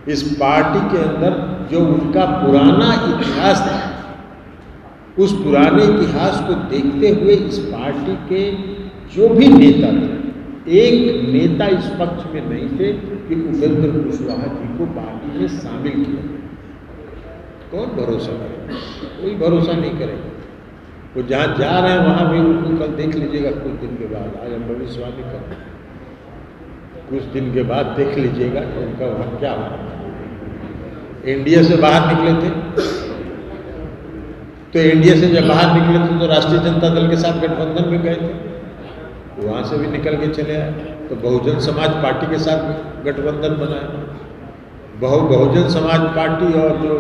इस पार्टी के अंदर जो उनका पुराना इतिहास था, उस पुराने इतिहास को देखते हुए इस पार्टी के जो भी नेता थे, एक नेता इस पक्ष में नहीं थे कि उपेंद्र कुशवाहा जी को पार्टी में शामिल किया। कौन भरोसा करेगा? कोई भरोसा नहीं करेगा। वो जहाँ जा रहे हैं वहाँ भी उनको कल देख लीजिएगा कुछ दिन के बाद। आज हम भविष्यवाणी कर रहे हैं, कुछ दिन के बाद देख लीजिएगा कि उनका वहाँ क्या हुआ। एनडीए से बाहर निकले थे, तो एनडीए से जब बाहर निकले थे तो राष्ट्रीय जनता दल के साथ गठबंधन में गए थे, वहाँ से भी निकल के चले आए। तो बहुजन समाज पार्टी के साथ गठबंधन बनाए। बहुजन समाज पार्टी और जो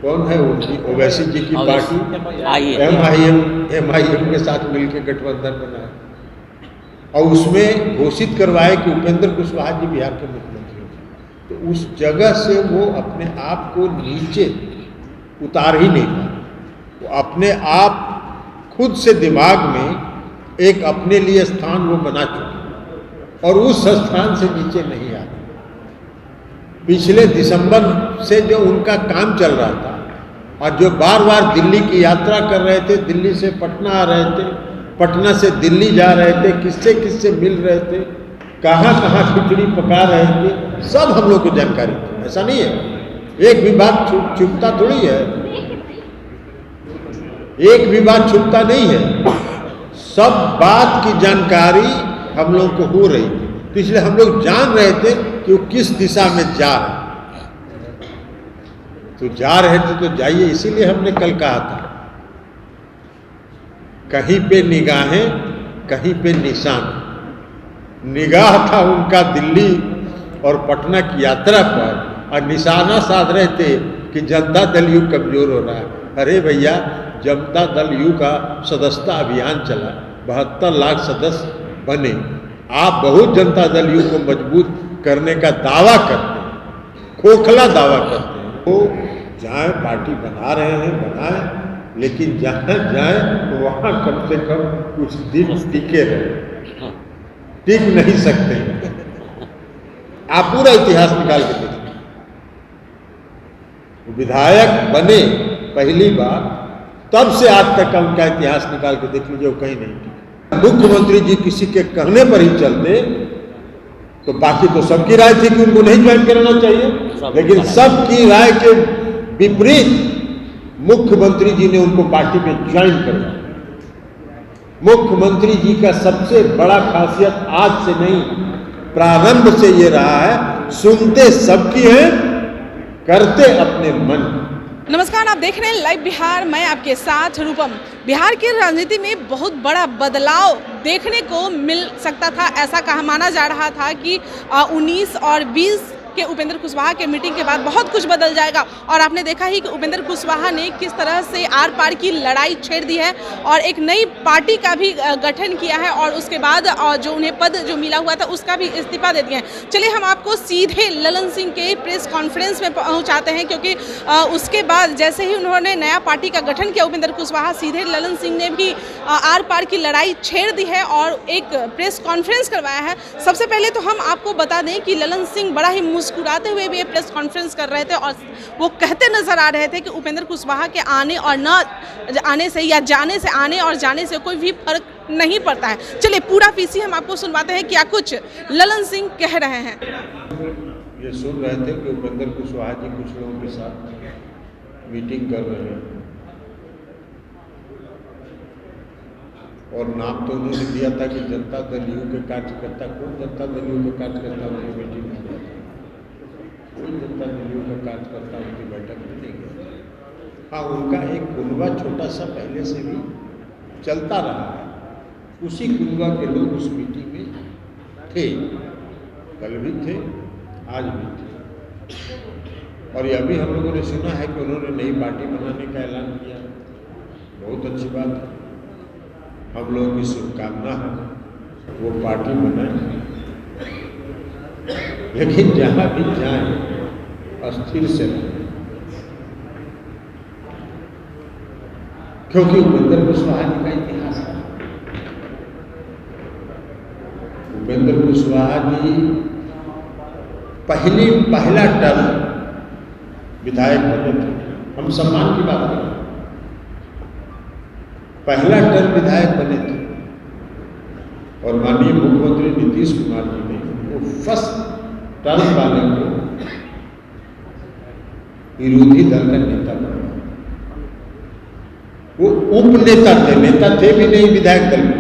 कौन है उनकी ओवैसी जी की पार्टी MIM के साथ मिलकर गठबंधन बनाए और उसमें घोषित करवाए कि उपेंद्र कुशवाहा जी बिहार के मुख्यमंत्री हैं। तो उस जगह से वो अपने आप को नीचे उतार ही नहीं पाए। वो अपने आप खुद से दिमाग में एक अपने लिए स्थान वो बना चुके और उस स्थान से नीचे नहीं आते। पिछले दिसंबर से जो उनका काम चल रहा था और जो बार बार दिल्ली की यात्रा कर रहे थे, दिल्ली से पटना आ रहे थे, पटना से दिल्ली जा रहे थे, किससे किससे मिल रहे थे, कहाँ कहाँ खिचड़ी पका रहे थे, सब हम लोग को जानकारी थी। ऐसा नहीं है, एक भी बात छुपता थोड़ी है, एक भी बात छुपता नहीं है। सब बात की जानकारी हम लोग को हो रही थी, तो इसलिए हम लोग जान रहे थे कि वो किस दिशा में जा रहे। तो जा रहे थे तो जाइए, इसीलिए हमने कल कहा था कहीं पे निगाहें कहीं पे निशान। निगाह था उनका दिल्ली और पटना की यात्रा पर और निशाना साध रहे थे कि जनता दल यू कमजोर हो रहा है। अरे भैया, जनता दल यू का सदस्यता अभियान चला, 72 लाख सदस्य बने। आप बहुत जनता दल यू को मजबूत करने का दावा करते हैं, खोखला दावा करते हैं। वो जहाँ पार्टी बना रहे हैं बनाए, लेकिन जहाँ जाए वहाँ कम से कम कुछ दिन टिके रहे। टिक नहीं सकते। आप पूरा इतिहास निकाल के देखिए। विधायक बने पहली बार, तब से आज तक का उनका इतिहास निकाल के देख लीजिए, वो कहीं नहीं। मुख्यमंत्री जी किसी के कहने पर ही चलते, तो बाकी तो सबकी राय थी कि उनको नहीं ज्वाइन कराना चाहिए, लेकिन सबकी राय के विपरीत मुख्यमंत्री जी ने उनको पार्टी में ज्वाइन करवाया। मुख्यमंत्री जी का सबसे बड़ा खासियत आज से नहीं, प्रारंभ से ये रहा है, सुनते सबकी है, करते अपने मन। नमस्कार, आप देख रहे हैं लाइव बिहार। मैं आपके साथ रूपम। बिहार की राजनीति में बहुत बड़ा बदलाव देखने को मिल सकता था। ऐसा कहा माना जा रहा था कि 19 और 20 के उपेंद्र कुशवाहा के मीटिंग के बाद बहुत कुछ बदल जाएगा। और आपने देखा ही कि उपेंद्र कुशवाहा ने किस तरह से आर पार की लड़ाई छेड़ दी है और एक नई पार्टी का भी गठन किया है और उसके बाद जो उन्हें पद जो मिला हुआ था उसका भी इस्तीफा दे दिया है। चलिए हम आपको सीधे ललन सिंह के प्रेस कॉन्फ्रेंस में पहुंचाते हैं, क्योंकि उसके बाद जैसे ही उन्होंने नया पार्टी का गठन किया उपेंद्र कुशवाहा, सीधे ललन सिंह ने भी आर पार की लड़ाई छेड़ दी है और एक प्रेस कॉन्फ्रेंस करवाया है। सबसे पहले तो हम आपको बता दें कि ललन सिंह बड़ा ही मुस्कुराते हुए भी ये प्रेस कॉन्फ्रेंस कर रहे थे और वो कहते नजर आ रहे थे कि उपेंद्र कुशवाहा के आने और न आने से या जाने से, आने और जाने से कोई भी फर्क नहीं पड़ता है। चलिए पूरा पीसी हम आपको सुनवाते हैं क्या कुछ ललन सिंह कह रहे हैं। ये सुन रहे थे कि उपेंद्र कुशवाहा जी कुछ लोगों के साथ मीटिंग कर रहे हैं और नाम तो उन्होंने दिया था कि जनता दल यू के कार्यकर्ता। कौन जनता दल यू के कार्यकर्ता उनकी मीटिंग में गया था? कोई जनता दल यू का कार्यकर्ता उनकी बैठक में नहीं गया। हाँ, उनका एक कुनबा छोटा सा पहले से भी चलता रहा है, उसी कुनबा के लोग उस मीटिंग में थे, कल भी थे, आज भी थे। और ये अभी हम लोगों ने सुना है कि उन्होंने नई पार्टी बनाने का ऐलान किया। बहुत अच्छी बात है, हम लोगों की शुभकामना है वो पार्टी बनाए, लेकिन जहाँ भी जाए अस्थिर से रहें, क्योंकि उपेंद्र कुशवाहा जी का इतिहास है। उपेंद्र कुशवाहा जी पहला टर्म विधायक बने थे, हम सम्मान की बात करें, पहला टर्म विधायक बने थे और माननीय मुख्यमंत्री नीतीश कुमार जी ने वो फर्स्ट टर्म वाले को विरोधी दल का नेता बनाया। वो उपनेता थे, नेता थे भी नहीं विधायक दल में।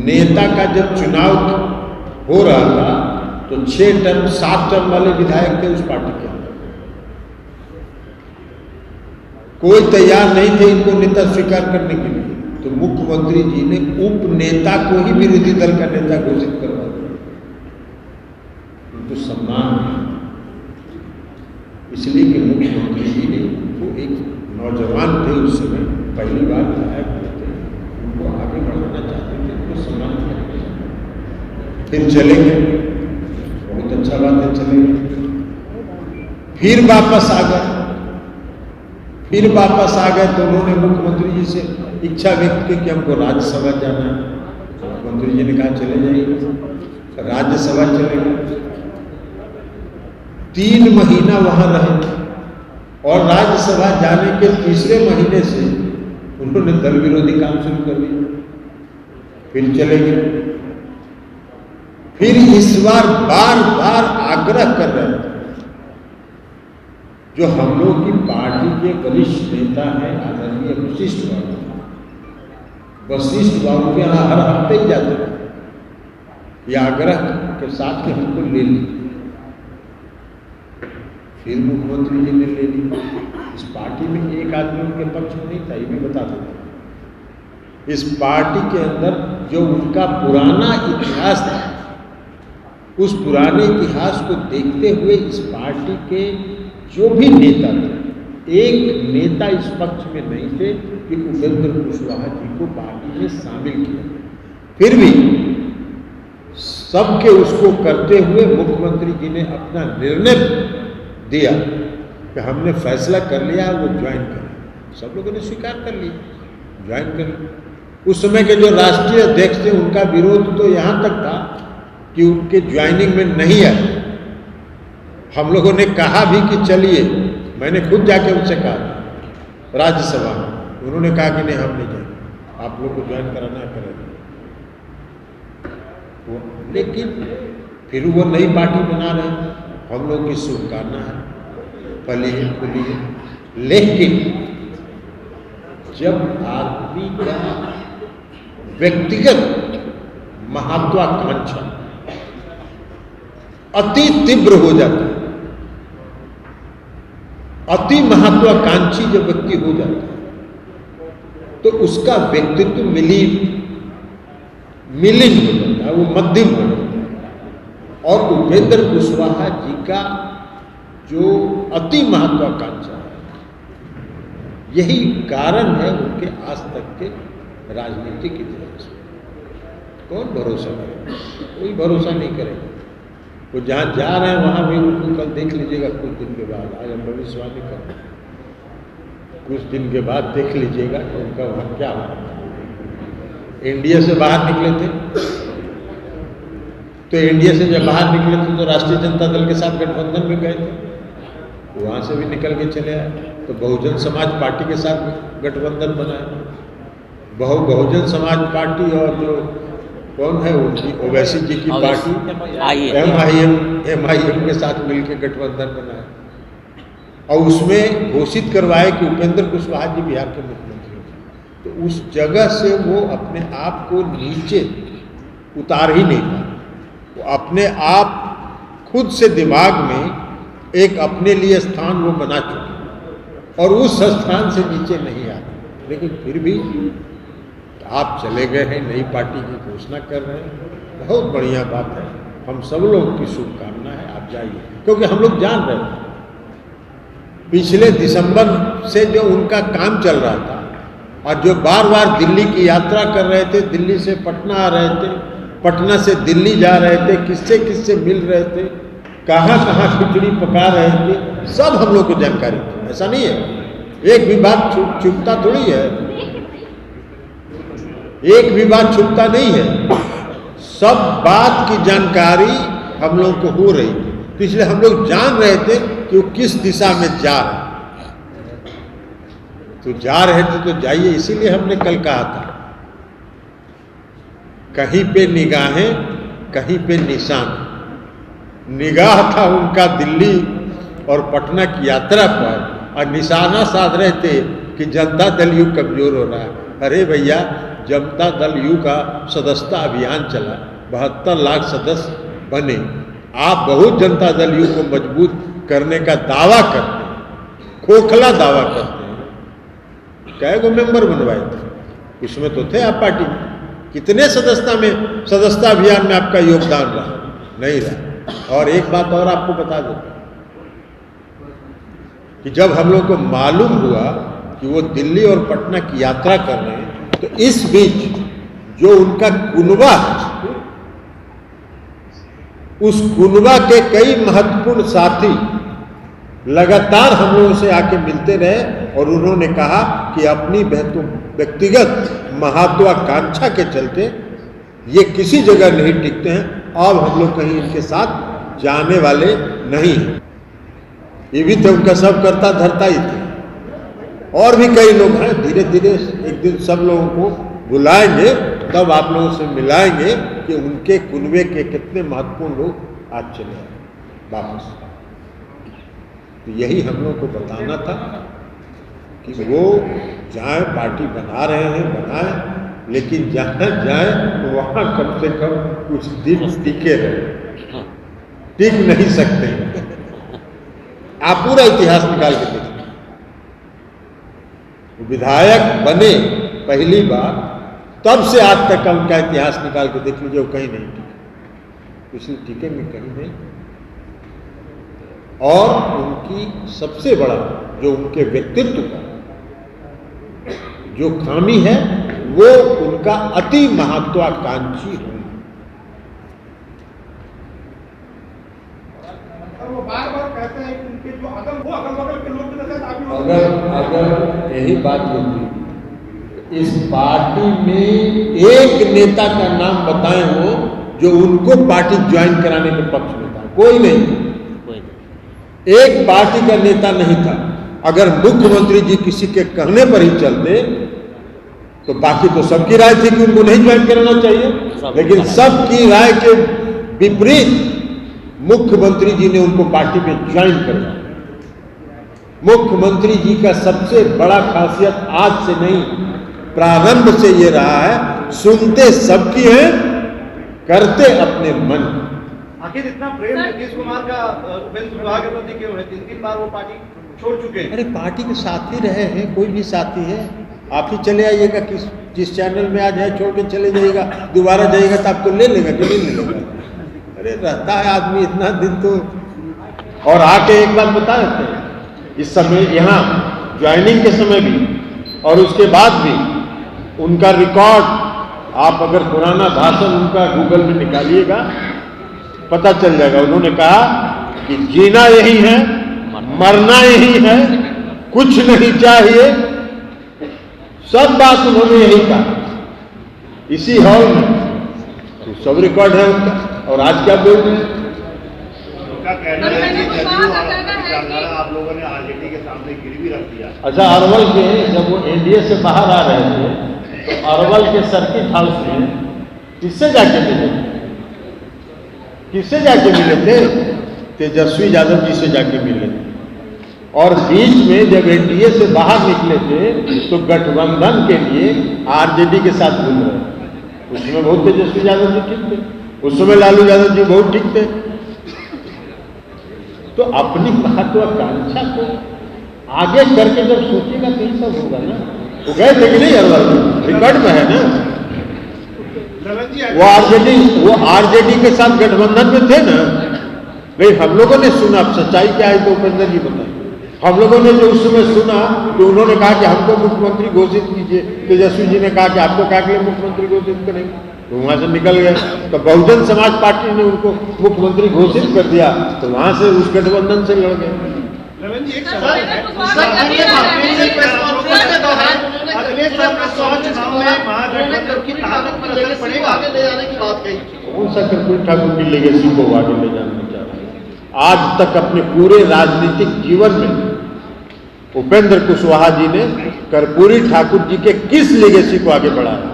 नेता का जब चुनाव हो रहा था तो 6 टर्म 7 टर्म वाले विधायक थे उस पार्टी के अंदर। कोई तैयार नहीं थे इनको नेता स्वीकार करने के लिए, तो मुख्यमंत्री जी ने उपनेता को ही विरोधी दल का नेता घोषित करवा दिया। उनको सम्मान इसलिए कि मुख्यमंत्री जी ने वो एक नौजवान थे उस समय, पहली बार विधायक थे, उनको आगे बढ़ाना चाहते थे, उनको सम्मान करना चाहते। फिर चले गए, बहुत अच्छा बात है, चले गए। फिर वापस आ गए, तो उन्होंने मुख्यमंत्री जी से इच्छा व्यक्त की कि हमको राज्यसभा जाना है। मुख्यमंत्री जी ने कहा चले जाइए, राज्यसभा चले गए। 3 महीना वहां रहे और राज्यसभा जाने के तीसरे महीने से उन्होंने दल विरोधी काम शुरू कर दिया। फिर चले गए। फिर इस बार बार आग्रह कर रहे थे, जो हम लोग की पार्टी के वरिष्ठ नेता हैं आदरणीय वशिष्ठ बाबू के यहाँ हर हफ्ते ही जाते थे, ये आग्रह के साथ कि हमको ले ली। फिर मुख्यमंत्री जी ने ले ली। इस पार्टी में एक आदमी उनके पक्ष में नहीं था, ये भी बता देता। इस पार्टी के अंदर जो उनका पुराना इतिहास था, उस पुराने इतिहास को देखते हुए इस पार्टी के जो भी नेता थे, एक नेता इस पक्ष में नहीं थे कि उपेंद्र कुशवाहा जी को पार्टी में शामिल किया। फिर भी सबके उसको करते हुए मुख्यमंत्री जी ने अपना निर्णय दिया कि हमने फैसला कर लिया वो ज्वाइन करें। सब लोगों ने स्वीकार कर लिया, ज्वाइन कर लिया। उस समय के जो राष्ट्रीय अध्यक्ष थे उनका विरोध तो यहाँ तक था कि उनके ज्वाइनिंग में नहीं आए। हम लोगों ने कहा भी कि चलिए, मैंने खुद जाके उनसे कहा राज्यसभा में, उन्होंने कहा कि नहीं हम नहीं जाएंगे, आप लोग को ज्वाइन कराना करेंगे। लेकिन फिर वो नई पार्टी बना रहे हैं, हम लोग की शुभकामना है, फलिए फूलिए। लेकिन जब आदमी का व्यक्तिगत महत्वाकांक्षा अति तीव्र हो जाता है, अति महत्वाकांक्षी जब व्यक्ति हो जाता है तो उसका व्यक्तित्व मिलिन हो जाता है, वो मध्यम हो जाता है। और उपेंद्र कुशवाहा जी का जो अति महत्वाकांक्षा है, यही कारण है उनके आज तक के राजनीतिक इतिहास में। कौन भरोसा करेगा? कोई भरोसा नहीं करेगा। वो जहाँ जा रहे हैं वहाँ भी उनको कल देख लीजिएगा कुछ दिन के बाद, आज हम भविष्यवाणी कर रहे हैं, कुछ दिन के बाद देख लीजिएगा कि उनका वहाँ क्या हुआ। इंडिया से बाहर निकले थे तो इंडिया से जब बाहर निकले थे तो राष्ट्रीय जनता दल के साथ गठबंधन में गए थे, वहाँ से भी निकल के चले आए तो बहुजन समाज पार्टी के साथ गठबंधन बनाया। बहुजन समाज पार्टी और जो कौन है उनकी ओवैसी जी की पार्टी MIM के साथ मिलकर गठबंधन बनाया और उसमें घोषित करवाए कि उपेंद्र कुशवाहा जी बिहार के मुख्यमंत्री हैं। तो उस जगह से वो अपने आप को नीचे उतार ही नहीं पाए। वो अपने आप खुद से दिमाग में एक अपने लिए स्थान वो बना चुके और उस स्थान से नीचे नहीं आते। लेकिन फिर भी आप चले गए हैं, नई पार्टी की घोषणा कर रहे हैं, बहुत बढ़िया बात है। हम सब लोगों की शुभकामना है, आप जाइए, क्योंकि हम लोग जान रहे हैं पिछले दिसंबर से जो उनका काम चल रहा था और जो बार बार दिल्ली की यात्रा कर रहे थे, दिल्ली से पटना आ रहे थे, पटना से दिल्ली जा रहे थे, किससे मिल रहे थे, कहाँ खिचड़ी पका रहे थे, सब हम लोग को जानकारी थी। ऐसा नहीं है, एक भी बात छुपता थोड़ी है, एक भी बात छुपता नहीं है। सब बात की जानकारी हम लोगों को हो रही थी, तो इसलिए हम लोग जान रहे थे कि वो किस दिशा में जा रहे, तो जा रहे थे तो जाइए। इसीलिए हमने कल कहा था, कहीं पे निगाहें कहीं पे निशान। निगाह था उनका दिल्ली और पटना की यात्रा पर, और निशाना साध रहे थे कि जनता दल यू कमजोर हो रहा है। अरे भैया, जनता दल यू का सदस्यता अभियान चला, 72 लाख सदस्य बने। आप बहुत जनता दल यू को मजबूत करने का दावा करते हैं, खोखला दावा करते हैं। कै गो मेंबर बनवाए थे, उसमें तो थे आप पार्टी में। कितने सदस्यता अभियान में आपका योगदान रहा? नहीं रहा। और एक बात और आपको बता दूं कि जब हम लोग को मालूम हुआ कि वो दिल्ली और पटना की यात्रा कर रहे हैं, तो इस बीच जो उनका कुनबा, उस कुनबा के कई महत्वपूर्ण साथी लगातार हम लोगों से आके मिलते रहे, और उन्होंने कहा कि अपनी व्यक्तिगत महत्वाकांक्षा के चलते ये किसी जगह नहीं टिकते हैं, अब हम लोग कहीं इनके साथ जाने वाले नहीं हैं। ये भी तो उनका सब करता धरता ही थे। और भी कई लोग हैं, धीरे धीरे एक दिन सब लोगों को बुलाएंगे, तब आप लोगों से मिलाएंगे कि उनके कुनबे के कितने महत्वपूर्ण लोग आज चले आए वापस। तो यही हम लोग को बताना था कि वो जाए, पार्टी बना रहे हैं बनाए, लेकिन जहाँ जाए वहाँ कम से कम कुछ दिन टिके रहे। टिक नहीं सकते। आप पूरा इतिहास निकाल के देखिए, विधायक बने पहली बार, तब से आज तक का उनका इतिहास निकाल के देख लीजिए, वो कहीं नहीं टिके, इसलिए टिकेंगे कहीं नहीं। और उनकी सबसे बड़ा जो उनके व्यक्तित्व का जो खामी है, वो उनका अति महत्वाकांक्षी होना। वो बार-बार कहते हैं कि उनके जो अगल-बगल के लोग अगर यही बात होती, इस पार्टी में एक नेता का नाम बताएं वो जो उनको पार्टी ज्वाइन कराने के पक्ष में था, कोई नहीं था। एक पार्टी का नेता नहीं था। अगर मुख्यमंत्री जी किसी के कहने पर ही चलते तो बाकी तो सबकी राय थी कि उनको नहीं ज्वाइन कराना चाहिए, लेकिन सबकी राय के विपरीत मुख्यमंत्री जी ने उनको पार्टी में ज्वाइन कराया। मुख्यमंत्री जी का सबसे बड़ा खासियत आज से नहीं, प्रारंभ से ये रहा है, सुनते सबकी है, करते अपने मन। आखिर इतना प्रेम नीतीश कुमार का उपेंद्र कुशवाहा के प्रति क्यों है? 3 बार वो पार्टी छोड़ चुके हैं। अरे पार्टी के साथी रहे हैं, कोई भी साथी है, आप ही चले आइएगा, जिस चैनल में आज है छोड़ के चले जाइएगा, दोबारा जाइएगा तो आपको ले लेगा कि नहीं ले लेगा? अरे रहता है आदमी इतना दिन तो। और आके एक बात बता देते हैं, इस समय यहाँ ज्वाइनिंग के समय भी और उसके बाद भी उनका रिकॉर्ड, आप अगर पुराना भाषण उनका गूगल में निकालिएगा पता चल जाएगा। उन्होंने कहा कि जीना यही है, मरना यही है, कुछ नहीं चाहिए, सब बात उन्होंने यही कहा इसी हॉल में। तो सब रिकॉर्ड है उनका। और आज क्या बोल रहे हैं? उनका कहना है कि विचारधारा आप लोगों ने आरजेडी के सामने गिरवी रख दिया। अच्छा, अरवल के जब वो एनडीए से बाहर आ रहे थे तो अरवल के सर्किट हाउस में किससे जाके मिले? किससे जाके मिले थे? तेजस्वी यादव जी से जाके मिले। और बीच में जब एनडीए से बाहर निकले थे तो गठबंधन के लिए आरजेडी के साथ घूम रहे। उसमें बहुत तेजस्वी यादव जी ठीक थे, उस समय लालू यादव जी बहुत ठीक थे। तो अपनी महत्वाकांक्षा को आगे करके जब सोचेगा तो ही सब होगा ना। वो गए थे कि नहीं अरवल? रिकॉर्ड में है ना। वो आरजेडी के साथ गठबंधन में थे ना। नहीं, हम लोगों ने सुना, सच्चाई क्या है तो उपेंद्र जी बताए। हम लोगों ने जो उस समय सुना तो उन्होंने कहा कि हमको मुख्यमंत्री घोषित कीजिए। तेजस्वी जी ने कहा कि आपको क्या के लिए मुख्यमंत्री घोषित करेंगे, तो वहां से निकल गए। तो बहुजन समाज पार्टी ने उनको मुख्यमंत्री घोषित कर दिया, तो वहां से उस गठबंधन से लड़ गए। एक सवाल है, अखिलेश साहब ने 100 चुनाव में महागठबंधन की ताकत पर असर पड़ेगा, आगे ले जाने की बात कही। कौन सा कर्पूरी ठाकुर की लेगेसी को आगे ले जाना चाह रहे हैं? आज तक अपने पूरे राजनीतिक जीवन में उपेंद्र कुशवाहा जी ने कर्पूरी ठाकुर जी के किस लेगेसी को आगे बढ़ाया?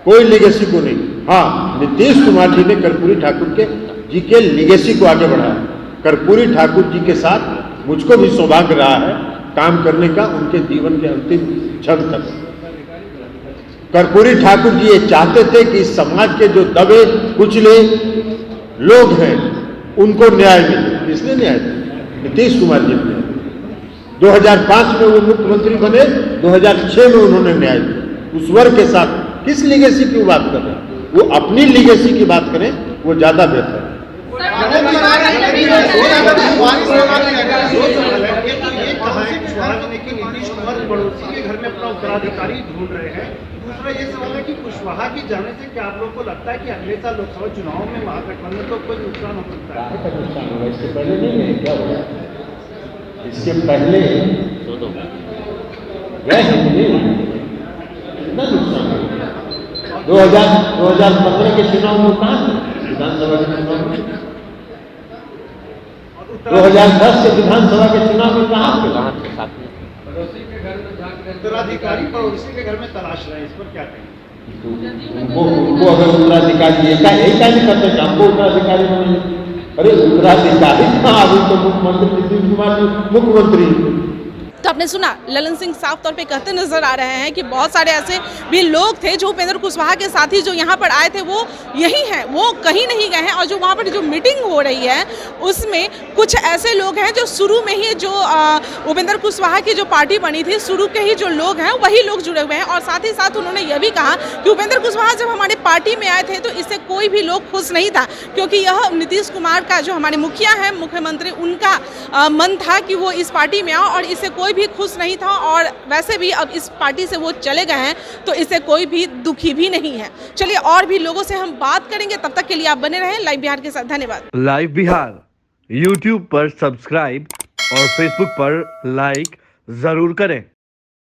कोई लेगेसी को नहीं। हाँ, नीतीश कुमार जी ने कर्पूरी ठाकुर जी के लेगेसी को आगे बढ़ाया। कर्पूरी ठाकुर जी के साथ मुझको भी सौभाग्य रहा है काम करने का, उनके जीवन के अंतिम क्षण तक। कर्पूरी ठाकुर जी ये चाहते थे कि इस समाज के जो दबे कुचले लोग हैं उनको न्याय मिले। किसने न्याय दिया? नीतीश कुमार जी ने। 2005 में वो मुख्यमंत्री बने, 2006 में उन्होंने न्याय दिया। उस वर्ग के साथ किस लीगेसी की बात कर रहे हैं? वो अपनी लीगेसी की बात करें, वो ज्यादा बेहतर है। नीतीश कुमार पड़ोसी के घर में अपना उत्तराधिकारी ढूंढ रहे हैं। दूसरा ये सवाल है कि कुशवाहा की जाने से क्या आप लोग को लगता है कि अगले साल लोकसभा चुनाव में महागठबंधन को कोई नुकसान हो सकता है? नुकसान होगा, इससे पहले नहीं है क्या होगा? इसके पहले गए कितना नुकसान होगा? 2015 के चुनाव में कहाँ थे? विधानसभा के चुनाव में 2010 के विधानसभा के चुनाव में कहाँ थे? उत्तराधिकारी पड़ोसी के घर में तलाश रहे हैं, इस पर क्या कहें? उनको अगर उत्तराधिकारी एक नहीं करते, हमको उत्तराधिकारी बने। अरे उत्तराधिकारी कहाँ? अभी तो मुख्यमंत्री नीतीश कुमार जी मुख्यमंत्री। तो आपने सुना, ललन सिंह साफ तौर पे कहते नजर आ रहे हैं कि बहुत सारे ऐसे भी लोग थे जो उपेंद्र कुशवाहा के साथी जो यहाँ पर आए थे वो यही हैं, वो कहीं नहीं गए हैं। और जो वहाँ पर जो मीटिंग हो रही है उसमें कुछ ऐसे लोग हैं जो शुरू में ही जो उपेंद्र कुशवाहा की जो पार्टी बनी थी, शुरू के ही जो लोग हैं वही लोग जुड़े हुए हैं। और साथ ही साथ उन्होंने यह भी कहा कि उपेंद्र कुशवाहा जब हमारे पार्टी में आए थे तो इससे कोई भी लोग खुश नहीं था, क्योंकि यह नीतीश कुमार का जो हमारे मुखिया है, मुख्यमंत्री, उनका मन था कि वो इस पार्टी में आओ, और इससे कोई भी खुश नहीं था। और वैसे भी अब इस पार्टी से वो चले गए हैं तो इससे कोई भी दुखी भी नहीं है। चलिए और भी लोगों से हम बात करेंगे, तब तक के लिए आप बने रहें लाइव बिहार के साथ। धन्यवाद। लाइव बिहार YouTube पर सब्सक्राइब और Facebook पर लाइक जरूर करें।